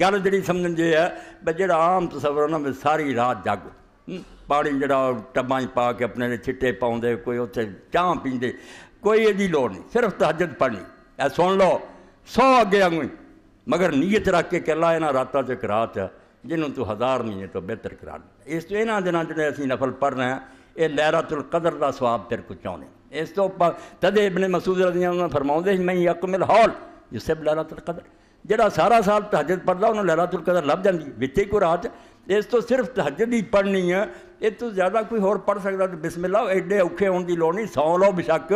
گل جی سمجھ جی ہے بھائی جڑا عام تصور ہے نا ساری رات جگ پانی جڑا ٹباں پا کے اپنے چھٹے پاؤں کوئی اتنے چاہ پیندے کوئی یہ لوڑ نہیں صرف تہجد پڑھنی اے سن لو 100 اگے آگوں مگر نیت رکھ کے کہ اللہ یہاں راتوں ایک رات ہے جنہوں تو 1000 نہیں تو بہتر کرا دیں اس تو یہاں دنوں جڑے اسی نفل پڑھ رہے ہیں یہ لیلۃ القدر دا ثواب تیرے کو چاہنے اس تو تدے ابن مسعود رضی اللہ عنہ فرماؤندے میں یکمل ہال یصب لیلۃ القدر جڑا سارا سال تہجد پڑھدا انہوں لیلۃ القدر لب جاندی وچے کوئی رات اس تو صرف تہجد ہی پڑھنی ہے یہ تو زیادہ کوئی اور پڑھ سکتا تو بسم اللہ ایڈے اوکھے ہونے کی لوڑ نہیں سو لو بشک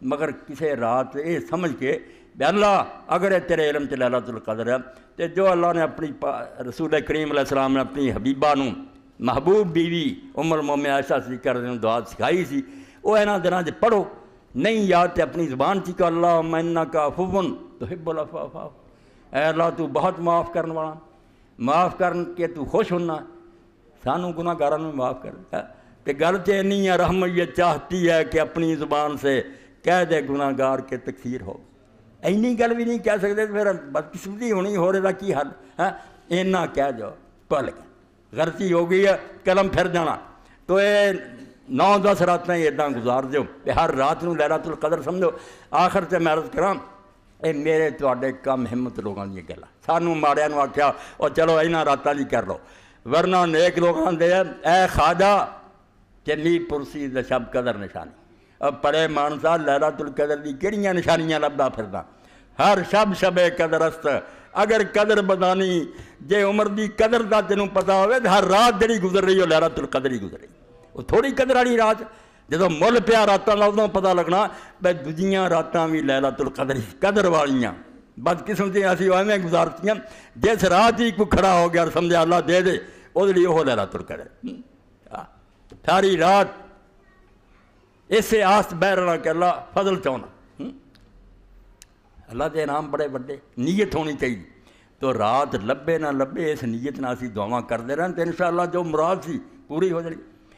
مگر کسی رات یہ سمجھ کے بے اللہ اگر یہ تیرے علم چ لیلۃ القدر ہے تو جو اللہ نے اپنی رسول کریم علیہ السلام نے اپنی حبیبہ نو محبوب بیوی ام المومنین عائشہ صدیقہ رضی اللہ عنہا دعا سکھائی سی وہ یہاں دنوں چ پڑھو نہیں یاد تے اپنی زبان چ کہ اللہم انک عفو تحب العفو فاعف اے اللہ تو بہت معاف کرن والا معاف کرن کے تو خوش ہونا سانوں گناہ گاراں میں معاف کر کہ گل تے نہیں ہے رحم یہ چاہتی ہے کہ اپنی زبان سے کہہ دے گناہ گار کے تکفیر ہو اینی گل بھی نہیں کہہ سکتے پھر بدقسمتی ہونی ہو رہا کی حل ہے اینا کہہ جاؤ پل گئے غلطی ہو گئی ہے قلم پھر جانا تو یہ 9-10 راتیں ادا گزار دیو ہر رات نو لیلۃ القدر سمجھو آخر تے میں عرض کراں اے میرے تواڈے کم ہمت لوگاں دی گلاں سانوں ماڑیاں نو آکھیا او چلو انہاں راتاں دی کر لو ورنہ نیک لوگاں دے اے خواجہ چلی پرسی دا شب قدر نشانی اب پڑے مانسا لیلۃ القدر دی کہڑیاں نشانیاں لبدا پھردا ہر شب قدر است اگر قدر بدانی جے عمر دی قدر دا تینوں پتا ہوئے ہر رات جڑی گزر رہی ہو لیلۃ القدر ہی گزر رہی وہ تھوڑی قدر والی رات جدو مل پیا راتاں دا ادوں پتا لگنا بھائی دوجیاں راتاں بھی لیلۃ القدر قدر والیاں بدقسمتی اسی ایویں گزارتیاں جس رات ہی کوئی کھڑا ہو گیا سمجھا اللہ دے دے وہ لیے وہ لیلۃ القدر ساری رات اسے آس بہ رہنا کہ اللہ فضل چاہنا اللہ کے انعام بڑے بڑے نیت ہونی چاہیے تو رات لبے نہ لبے اس نیت نہ اسی دعاواں کرتے رہن تو انشاءاللہ جو مراد سی پوری ہو جائے